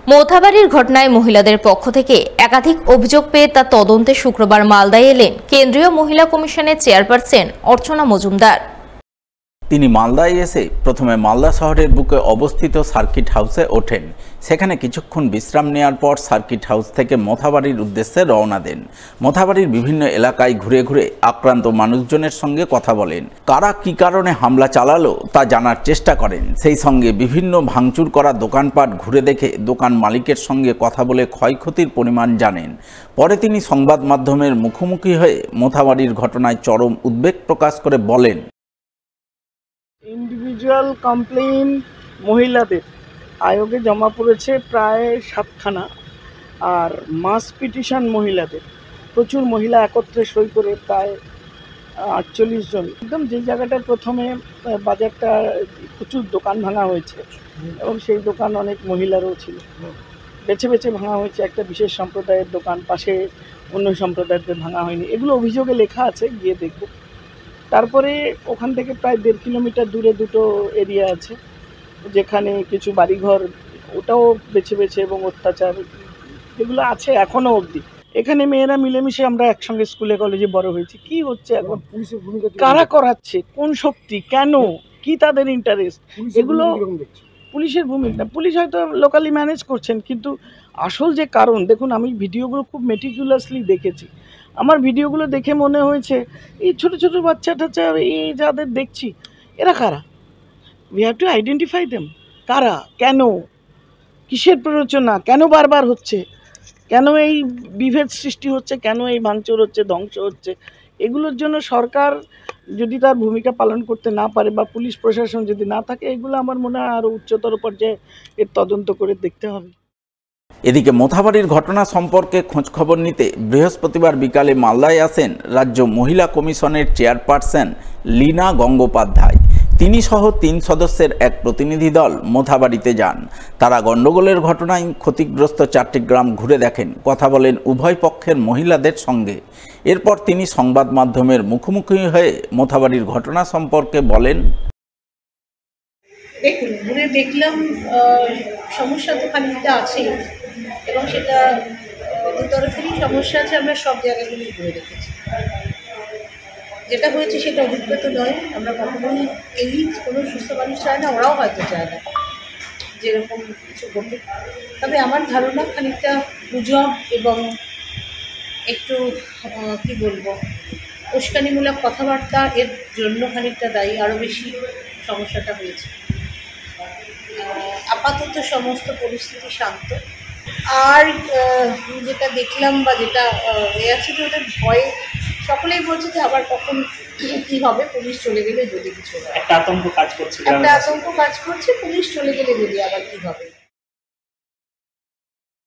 মৌথাবাড়ির ঘটনায় মহিলাদের পক্ষ থেকে একাধিক অভিযোগ পেয়ে তা তদন্তে শুক্রবার মালদায় এলেন কেন্দ্রীয় মহিলা কমিশনের চেয়ারপারসন অর্চনা মজুমদার। তিনি মালদায় এসে প্রথমে মালদা শহরের বুকে অবস্থিত সার্কিট হাউসে ওঠেন। সেখানে কিছুক্ষণ বিশ্রাম নেওয়ার পর সার্কিট হাউস থেকে মথাবাড়ির উদ্দেশ্যে রওনা দেন। মথাবাড়ির বিভিন্ন এলাকায় ঘুরে ঘুরে আক্রান্ত মানুষজনের সঙ্গে কথা বলেন। কারা কী কারণে হামলা চালালো তা জানার চেষ্টা করেন। সেই সঙ্গে বিভিন্ন ভাঙচুর করা দোকানপাট ঘুরে দেখে দোকান মালিকের সঙ্গে কথা বলে ক্ষয়ক্ষতির পরিমাণ জানেন। পরে তিনি সংবাদ মাধ্যমের মুখোমুখি হয়ে মথাবাড়ির ঘটনায় চরম উদ্বেগ প্রকাশ করে বলেন, ইন্ডিভিজুয়াল কমপ্লেইন মহিলাদের আয়োগে জমা পড়েছে প্রায় 7খানা, আর মাস পিটিশন মহিলাদের প্রচুর মহিলা একত্রে সই করে প্রায় 48 জন। একদম যে জায়গাটার প্রথমে বাজারটা প্রচুর দোকান ভাঙা হয়েছে এবং সেই দোকান অনেক মহিলারও ছিল, বেছে বেছে ভাঙা হয়েছে। একটা বিশেষ সম্প্রদায়ের দোকান, পাশে অন্য সম্প্রদায়দের ভাঙা হয়নি, এগুলো অভিযোগে লেখা আছে, গিয়ে দেখব। তারপরে ওখান থেকে প্রায় 1.5 কিলোমিটার দূরে দুটো এরিয়া আছে যেখানে কিছু বাড়িঘর, ওটাও বেছে বেছে এবং অত্যাচার এগুলো আছে এখনও অবধি। এখানে মেয়েরা মিলেমিশে আমরা একসঙ্গে স্কুলে কলেজে বড় হয়েছি। কি হচ্ছে এখন, কারা করাচ্ছে, কোন শক্তি, কেন, কি তাদের ইন্টারেস্ট, এগুলো পুলিশের ভূমিকা। পুলিশ হয়তো লোকালি ম্যানেজ করছেন, কিন্তু আসল যে কারণ, দেখুন আমি ভিডিওগুলো খুব মেটিকুলাসলি দেখেছি। আমার ভিডিওগুলো দেখে মনে হয়েছে এই ছোট ছোট বাচ্চা টাচ্চা এই যাদের দেখছি এরা কারা, we have to identify them. কারা, কেন, কিসের প্ররোচনা, কেন বারবার হচ্ছে, কেন এই বিভেদ সৃষ্টি হচ্ছে, কেন এই ভাঙচুর হচ্ছে, ধ্বংস হচ্ছে। এগুলোর জন্য সরকার যদি তার ভূমিকা পালন করতে না পারে বা পুলিশ প্রশাসন যদি না থাকে, এগুলো আমার মনে হয় আরও উচ্চতর পর্যায়ে এর তদন্ত করে দেখতে হবে। এদিকে মথাবাড়ির ঘটনা সম্পর্কে খোঁজখবর নিতে বৃহস্পতিবার বিকালে মালদায় আসেন রাজ্য মহিলা কমিশনের চেয়ারপারসন লীনা গঙ্গোপাধ্যায়। তিনি সহ 3 সদস্যের এক প্রতিনিধি দল মথাবাড়িতে যান। তারা গণ্ডগোলের ঘটনায় ক্ষতিগ্রস্ত 4টি গ্রাম ঘুরে দেখেন, কথা বলেন উভয় পক্ষের মহিলাদের সঙ্গে। এরপর তিনি সংবাদ মাধ্যমের মুখোমুখি হয়ে মথাবাড়ির ঘটনা সম্পর্কে বলেন, দেখুন, ঘুরে দেখলাম সমস্যা তো খানিকটা আছে এবং সেটা দু তরফেরই সমস্যা আছে। আমরা সব জায়গাগুলি ঘুরে দেখেছি। যেটা হয়েছে সেটা অভিজ্ঞত নয়। আমরা কখনোই এই কোনো সুস্থ মানুষ চায় না, ওরাও হয়তো চায় না যেরকম কিছু ঘটে। তবে আমার ধারণা খানিকটা গুজব এবং একটু কি বলবো, উস্কানিমূলক কথাবার্তা এর জন্য খানিকটা দায়ী, আরও বেশি সমস্যাটা হয়েছে। আপাতত সমস্ত পরিস্থিতি শান্ত। আর যেটা দেখলাম বা যেটা আছে যে ওদের ভয়ে সকলেই বলছে যে আবার কখন কী হবে, পুলিশ চলে গেলে যদি কিছু হয়। একটা আতঙ্ক কাজ করছে, পুলিশ চলে গেলে যদি আবার কী হবে।